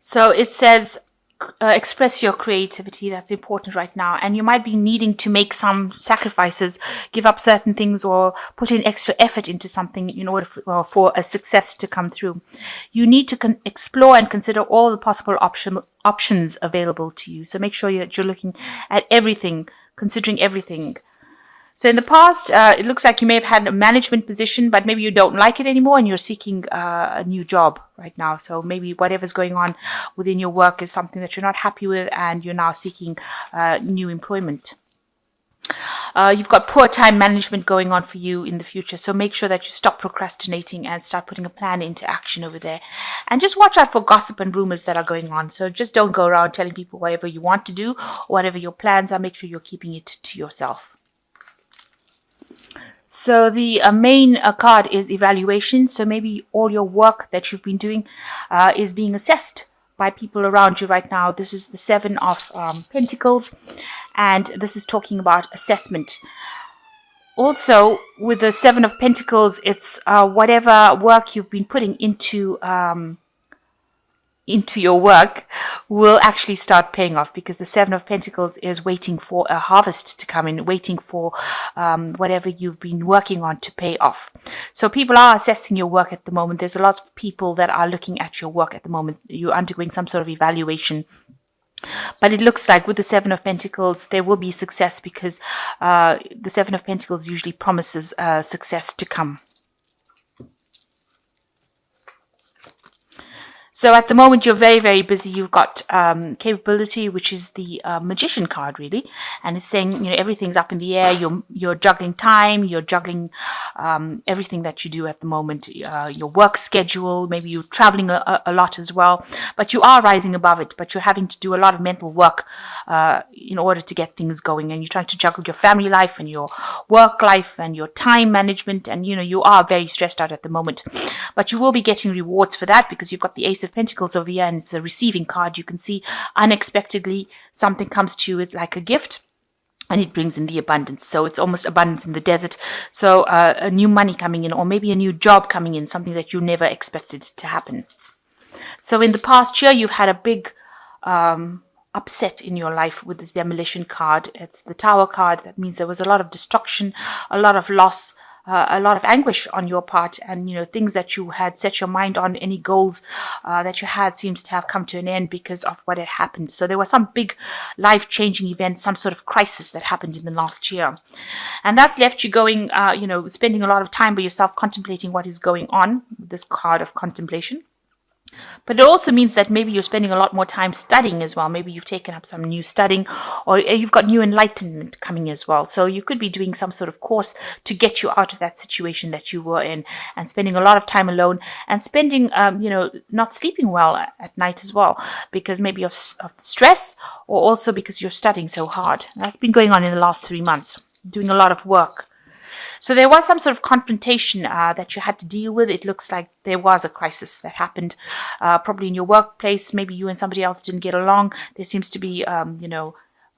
So it says, express your creativity. That's important right now. And you might be needing to make some sacrifices, give up certain things, or put in extra effort into something in order for a success to come through. You need to explore and consider all the possible options available to you. So make sure that you're looking at everything, considering everything. So in the past, it looks like you may have had a management position, but maybe you don't like it anymore and you're seeking a new job right now. So maybe whatever's going on within your work is something that you're not happy with and you're now seeking new employment. You've got poor time management going on for you in the future. So make sure that you stop procrastinating and start putting a plan into action over there. And just watch out for gossip and rumors that are going on. So just don't go around telling people whatever you want to do, whatever your plans are. Make sure you're keeping it to yourself. So the main card is evaluation. So maybe all your work that you've been doing is being assessed by people around you right now. This is the Seven of Pentacles, and this is talking about assessment. Also, with the Seven of Pentacles, it's whatever work you've been putting into your work will actually start paying off, because the Seven of Pentacles is waiting for a harvest to come in, waiting for whatever you've been working on to pay off. So people are assessing your work at the moment. There's a lot of people that are looking at your work at the moment. You're undergoing some sort of evaluation. But it looks like with the Seven of Pentacles, there will be success, because the Seven of Pentacles usually promises success to come. So at the moment, you're very, very busy. You've got capability, which is the magician card, really. And it's saying, everything's up in the air. You're juggling time. You're juggling everything that you do at the moment. Your work schedule. Maybe you're traveling a lot as well. But you are rising above it. But you're having to do a lot of mental work in order to get things going. And you're trying to juggle your family life and your work life and your time management. And, you are very stressed out at the moment. But you will be getting rewards for that, because you've got the Ace of Pentacles over here, and it's a receiving card. You can see unexpectedly something comes to you with like a gift, and it brings in the abundance. So it's almost abundance in the desert. So a new money coming in, or maybe a new job coming in, something that you never expected to happen. So in the past year, you've had a big upset in your life with this demolition card. It's the Tower card. That means there was a lot of destruction, a lot of loss, a lot of anguish on your part, and things that you had set your mind on, any goals that you had, seems to have come to an end because of what had happened. So there was some big life-changing event, some sort of crisis that happened in the last year, and that's left you going, spending a lot of time by yourself, contemplating what is going on with this card of contemplation. But it also means that maybe you're spending a lot more time studying as well. Maybe you've taken up some new studying, or you've got new enlightenment coming as well. So you could be doing some sort of course to get you out of that situation that you were in, and spending a lot of time alone, and spending, not sleeping well at night as well, because maybe of stress, or also because you're studying so hard. That's been going on in the last 3 months, doing a lot of work. So there was some sort of confrontation that you had to deal with. It looks like there was a crisis that happened, probably in your workplace. Maybe you and somebody else didn't get along. There seems to be, a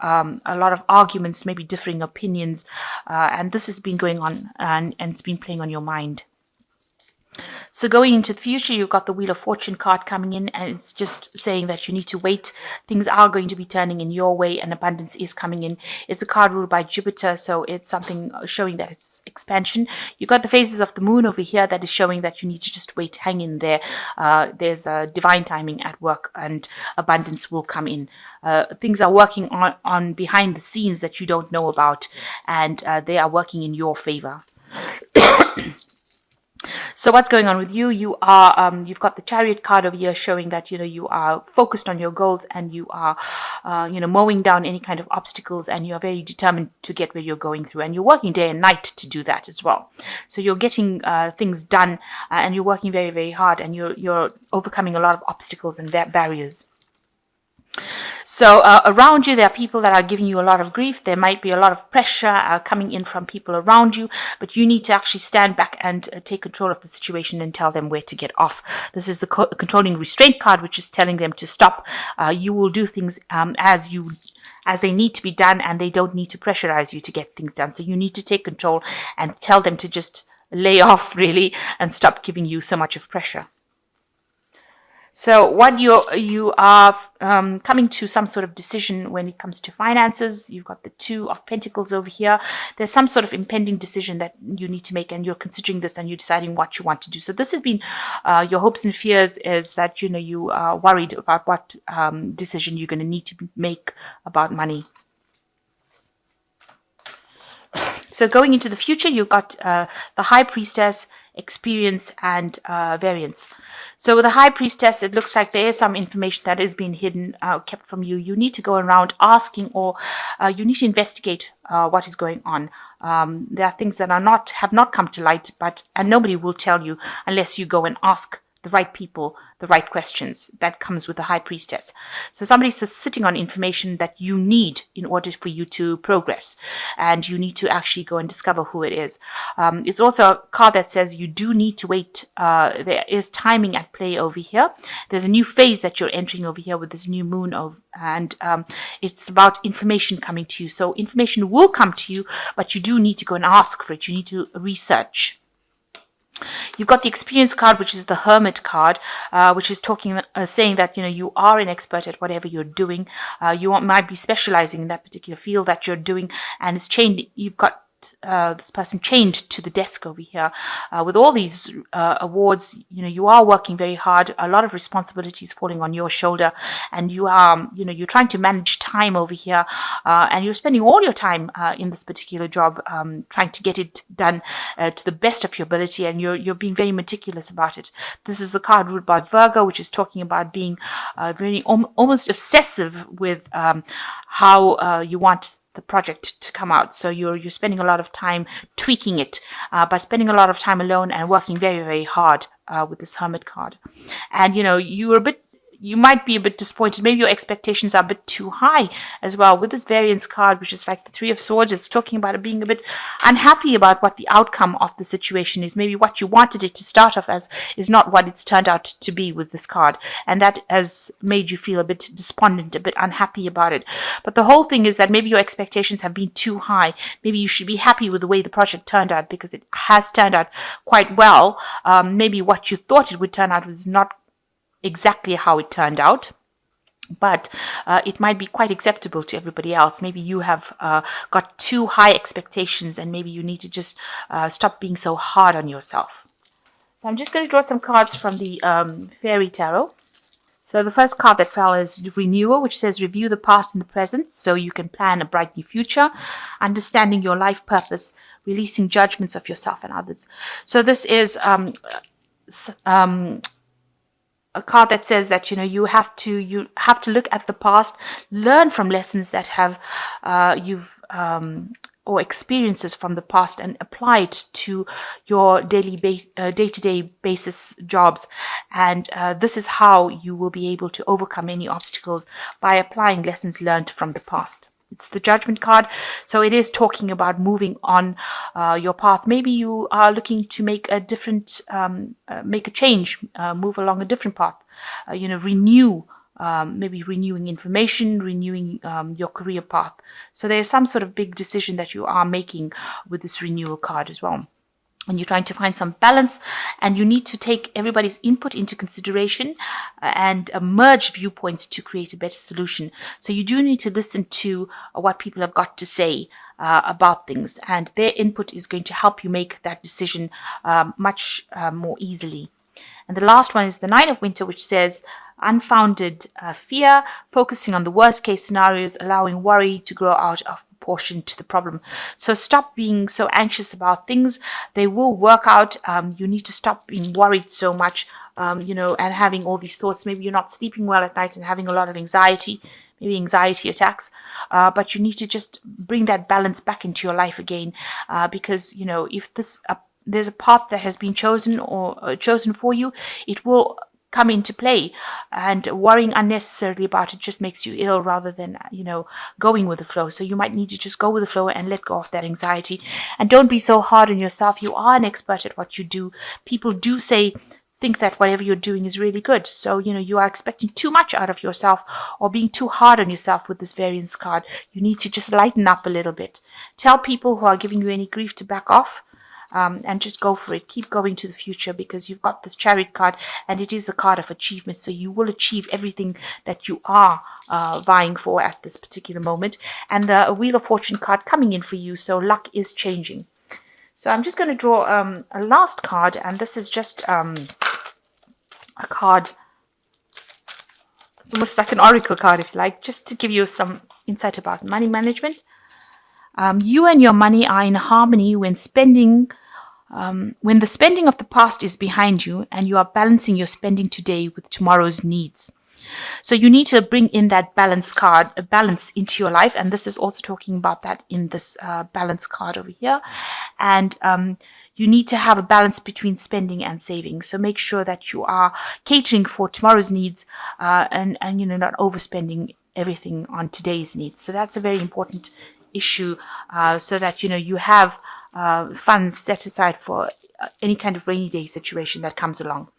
lot of arguments, maybe differing opinions. And this has been going on, and it's been playing on your mind. So going into the future, you've got the Wheel of Fortune card coming in, and it's just saying that you need to wait. Things are going to be turning in your way, and abundance is coming in. It's a card ruled by Jupiter, so it's something showing that it's expansion. You've got the phases of the moon over here that is showing that you need to just wait, hang in there. There's a divine timing at work, and abundance will come in. Things are working on behind the scenes that you don't know about, and they are working in your favor. So what's going on with you? You are, you've got the Chariot card over here showing that, you are focused on your goals, and you are, mowing down any kind of obstacles, and you are very determined to get where you're going through, and you're working day and night to do that as well. So you're getting things done, and you're working very, very hard, and you're overcoming a lot of obstacles and barriers. So around you, there are people that are giving you a lot of grief. There might be a lot of pressure coming in from people around you, but you need to actually stand back and take control of the situation and tell them where to get off. This is the controlling restraint card, which is telling them to stop. You will do things as they need to be done, and they don't need to pressurize you to get things done. So you need to take control and tell them to just lay off, really, and stop giving you so much of pressure. So what you are coming to some sort of decision when it comes to finances. You've got the Two of Pentacles over here. There's some sort of impending decision that you need to make, and you're considering this and you're deciding what you want to do. So this has been your hopes and fears, is that you are worried about what decision you're going to need to make about money. So going into the future, you've got the High Priestess, experience, and variance. So with the High Priestess, it looks like there is some information that is being hidden, kept from you. You need to go around asking, or you need to investigate what is going on. There are things that have not come to light, and nobody will tell you unless you go and ask the right people the right questions. That comes with the High Priestess. So somebody's just sitting on information that you need in order for you to progress, and you need to actually go and discover who it is. It's also a card that says you do need to wait. There is timing at play over here. There's a new phase that you're entering over here with this new moon and it's about information coming to you. So information will come to you, but you do need to go and ask for it. You need to research. You've got the experience card, which is the Hermit card, which is saying that you are an expert at whatever you're doing. You might be specializing in that particular field that you're doing, and it's chained. You've got this person chained to the desk over here with all these awards. You are working very hard. A lot of responsibilities falling on your shoulder, and you are you're trying to manage time over here, and you're spending all your time in this particular job, trying to get it done to the best of your ability, and you're being very meticulous about it. This is a card ruled by Virgo, which is talking about being very almost obsessive with how you want the project to come out. So you're spending a lot of time tweaking it, by spending a lot of time alone and working very, very hard with this Hermit card. And you might be a bit disappointed. Maybe your expectations are a bit too high as well. With this variance card, which is like the Three of Swords, it's talking about being a bit unhappy about what the outcome of the situation is. Maybe what you wanted it to start off as is not what it's turned out to be with this card. And that has made you feel a bit despondent, a bit unhappy about it. But the whole thing is that maybe your expectations have been too high. Maybe you should be happy with the way the project turned out, because it has turned out quite well. Maybe what you thought it would turn out was not exactly how it turned out, but it might be quite acceptable to everybody else. Maybe you have got too high expectations, and maybe you need to just stop being so hard on yourself. So I'm just going to draw some cards from the Fairy Tarot. So the first card that fell is Renewal, which says review the past and the present so you can plan a bright new future, understanding your life purpose, releasing judgments of yourself and others. So this is a card that says that you have to look at the past, learn from lessons that have or experiences from the past, and apply it to your day-to-day basis jobs. And this is how you will be able to overcome any obstacles, by applying lessons learned from the past. It's the Judgment card, so it is talking about moving on your path. Maybe you are looking to make a different, make a change, move along a different path. Renew, maybe renewing information, renewing your career path. So there's some sort of big decision that you are making with this Renewal card as well. And you're trying to find some balance, and you need to take everybody's input into consideration and merge viewpoints to create a better solution. So you do need to listen to what people have got to say about things, and their input is going to help you make that decision much more easily. And the last one is the Knight of Winter, which says unfounded fear, focusing on the worst case scenarios, allowing worry to grow out of proportion to the problem. So stop being so anxious about things. They will work out. You need to stop being worried so much, and having all these thoughts. Maybe you're not sleeping well at night and having a lot of anxiety, maybe anxiety attacks, but you need to just bring that balance back into your life again, because if there's a path that has been chosen or chosen for you, it will come into play, and worrying unnecessarily about it just makes you ill rather than going with the flow. So you might need to just go with the flow and let go of that anxiety, and don't be so hard on yourself. You are an expert at what you do. People do think that whatever you're doing is really good. So you are expecting too much out of yourself, or being too hard on yourself with this variance card. You need to just lighten up a little bit. Tell people who are giving you any grief to back off. and just go for it. Keep going to the future, because you've got this Chariot card, and it is a card of achievement. So you will achieve everything that you are vying for at this particular moment. And the Wheel of Fortune card coming in for you. So luck is changing. So I'm just going to draw a last card, and this is just a card. It's almost like an oracle card, if you like, just to give you some insight about money management. You and your money are in harmony when the spending of the past is behind you, and you are balancing your spending today with tomorrow's needs. So you need to bring in that balance card, a balance into your life. And this is also talking about that in this balance card over here. And you need to have a balance between spending and saving. So make sure that you are catering for tomorrow's needs, and not overspending everything on today's needs. So that's a very important issue, so that you have funds set aside for any kind of rainy day situation that comes along.